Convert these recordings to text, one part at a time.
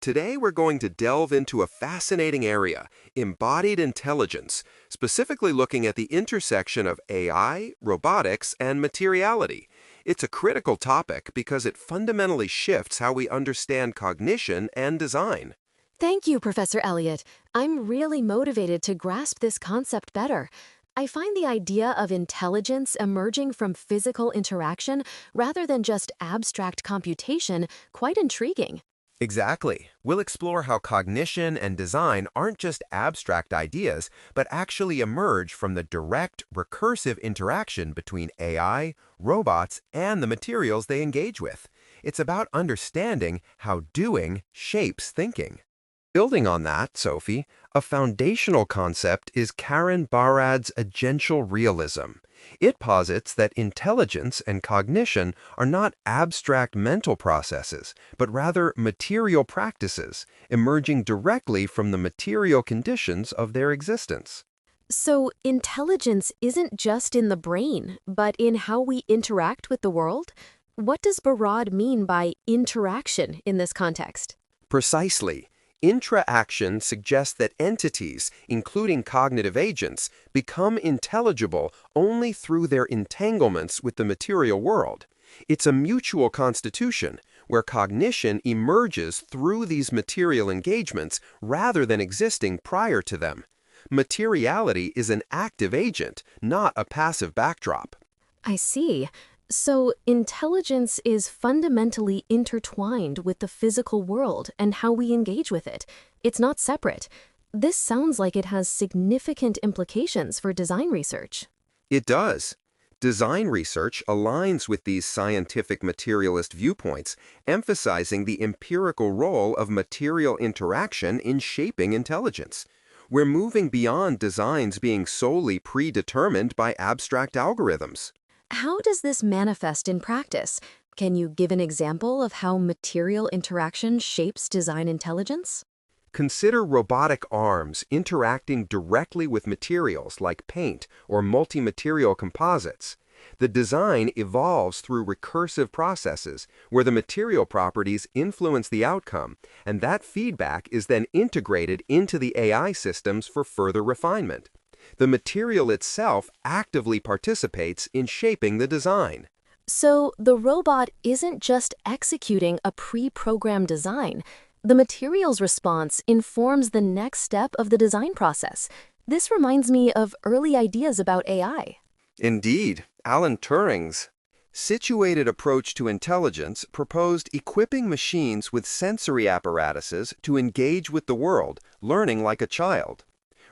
Today we're going to delve into a fascinating area, embodied intelligence, specifically looking at the intersection of AI, robotics, and materiality. It's a critical topic because it fundamentally shifts how we understand cognition and design. Thank you, Professor Elliott. I'm really motivated to grasp this concept better. I find the idea of intelligence emerging from physical interaction rather than just abstract computation quite intriguing. Exactly. We'll explore how cognition and design aren't just abstract ideas, but actually emerge from the direct, recursive interaction between AI, robots, and the materials they engage with. It's about understanding how doing shapes thinking. Building on that, Sophie, a foundational concept is Karen Barad's agential realism. It posits that intelligence and cognition are not abstract mental processes, but rather material practices, emerging directly from the material conditions of their existence. So, intelligence isn't just in the brain, but in how we interact with the world? What does Barad mean by interaction in this context? Precisely. Intra-action suggests that entities, including cognitive agents, become intelligible only through their entanglements with the material world. It's a mutual constitution, where cognition emerges through these material engagements rather than existing prior to them. Materiality is an active agent, not a passive backdrop. I see. So, intelligence is fundamentally intertwined with the physical world and how we engage with it. It's not separate. This sounds like it has significant implications for design research. It does. Design research aligns with these scientific materialist viewpoints, emphasizing the empirical role of material interaction in shaping intelligence. We're moving beyond designs being solely predetermined by abstract algorithms. How does this manifest in practice? Can you give an example of how material interaction shapes design intelligence? Consider robotic arms interacting directly with materials like paint or multi-material composites. The design evolves through recursive processes where the material properties influence the outcome, and that feedback is then integrated into the AI systems for further refinement. The material itself actively participates in shaping the design. So, the robot isn't just executing a pre-programmed design. The material's response informs the next step of the design process. This reminds me of early ideas about AI. Indeed, Alan Turing's situated approach to intelligence proposed equipping machines with sensory apparatuses to engage with the world, learning like a child.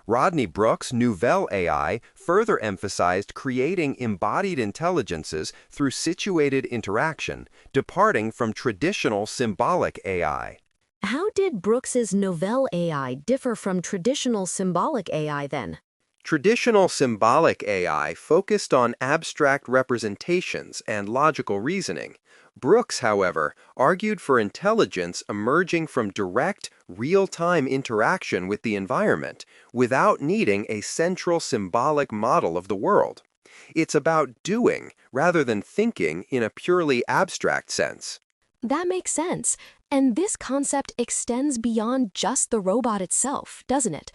Rodney Brooks' Nouvelle AI further emphasized creating embodied intelligences through situated interaction, departing from traditional symbolic AI. How did Brooks's Nouvelle AI differ from traditional symbolic AI then? Traditional symbolic AI focused on abstract representations and logical reasoning. Brooks, however, argued for intelligence emerging from direct, real-time interaction with the environment without needing a central symbolic model of the world. It's about doing rather than thinking in a purely abstract sense. That makes sense. And this concept extends beyond just the robot itself, doesn't it?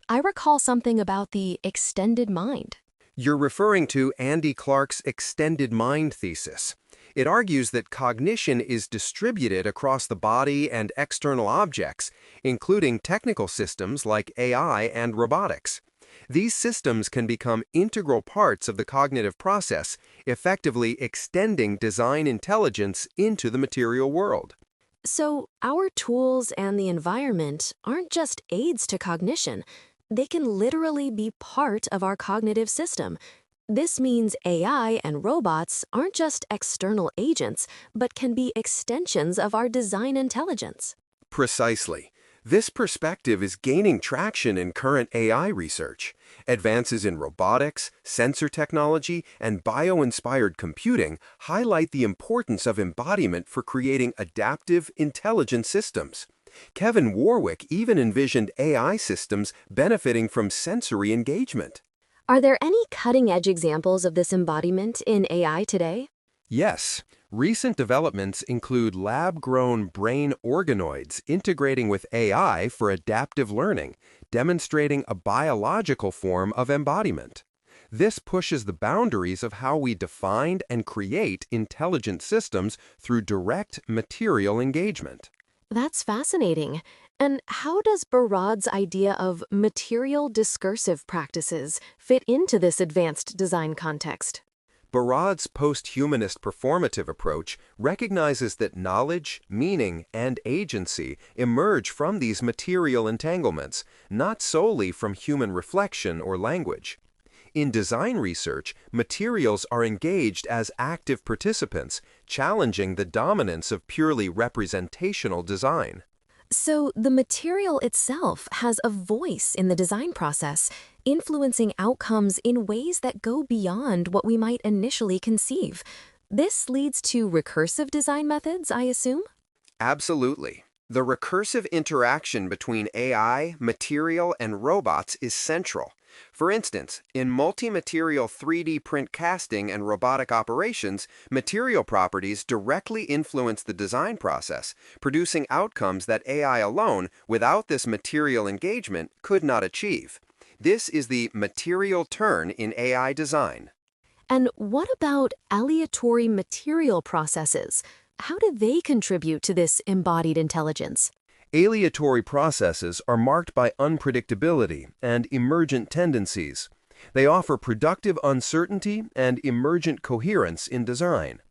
I recall something about the extended mind. You're referring to Andy Clark's extended mind thesis. It argues that cognition is distributed across the body and external objects, including technical systems like AI and robotics. These systems can become integral parts of the cognitive process, effectively extending design intelligence into the material world. So, our tools and the environment aren't just aids to cognition. They can literally be part of our cognitive system. This means AI and robots aren't just external agents, but can be extensions of our design intelligence. Precisely. This perspective is gaining traction in current AI research. Advances in robotics, sensor technology, and bio-inspired computing highlight the importance of embodiment for creating adaptive, intelligent systems. Kevin Warwick even envisioned AI systems benefiting from sensory engagement. Are there any cutting-edge examples of this embodiment in AI today? Yes, recent developments include lab-grown brain organoids integrating with AI for adaptive learning, demonstrating a biological form of embodiment. This pushes the boundaries of how we define and create intelligent systems through direct material engagement. That's fascinating. And how does Barad's idea of material discursive practices fit into this advanced design context? Barad's post-humanist performative approach recognizes that knowledge, meaning, and agency emerge from these material entanglements, not solely from human reflection or language. In design research, materials are engaged as active participants, challenging the dominance of purely representational design. So the material itself has a voice in the design process, influencing outcomes in ways that go beyond what we might initially conceive. This leads to recursive design methods, I assume? Absolutely. The recursive interaction between AI, material, and robots is central. For instance, in multi-material 3D print casting and robotic operations, material properties directly influence the design process, producing outcomes that AI alone, without this material engagement, could not achieve. This is the material turn in AI design. And what about aleatory material processes? How do they contribute to this embodied intelligence? Aleatory processes are marked by unpredictability and emergent tendencies. They offer productive uncertainty and emergent coherence in design.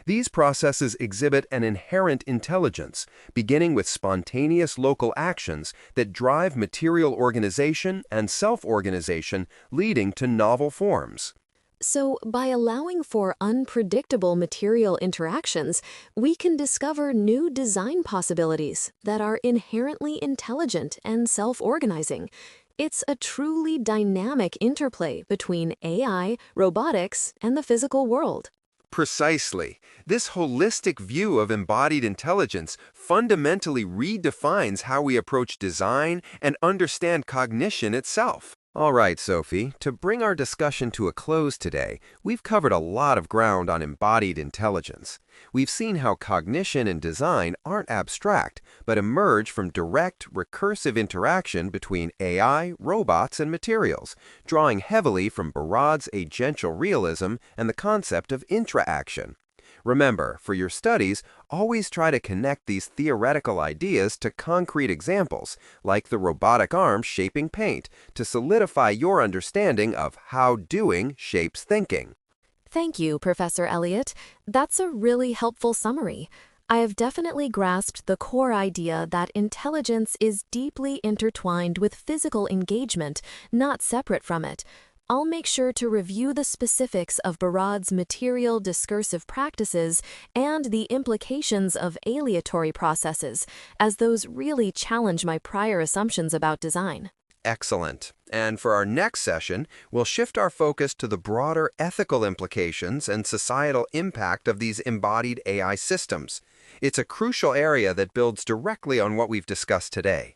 These processes exhibit an inherent intelligence, beginning with spontaneous local actions that drive material organization and self-organization, leading to novel forms. So, by allowing for unpredictable material interactions, we can discover new design possibilities that are inherently intelligent and self-organizing. It's a truly dynamic interplay between AI, robotics, and the physical world. Precisely. This holistic view of embodied intelligence fundamentally redefines how we approach design and understand cognition itself. All right, Sophie, to bring our discussion to a close today, we've covered a lot of ground on embodied intelligence. We've seen how cognition and design aren't abstract, but emerge from direct, recursive interaction between AI, robots, and materials, drawing heavily from Barad's agential realism and the concept of intra-action. Remember, for your studies, always try to connect these theoretical ideas to concrete examples, like the robotic arm shaping paint, to solidify your understanding of how doing shapes thinking. Thank you, Professor Elliott. That's a really helpful summary. I have definitely grasped the core idea that intelligence is deeply intertwined with physical engagement, not separate from it. I'll make sure to review the specifics of Barad's material discursive practices and the implications of aleatory processes, as those really challenge my prior assumptions about design. Excellent. And for our next session, we'll shift our focus to the broader ethical implications and societal impact of these embodied AI systems. It's a crucial area that builds directly on what we've discussed today.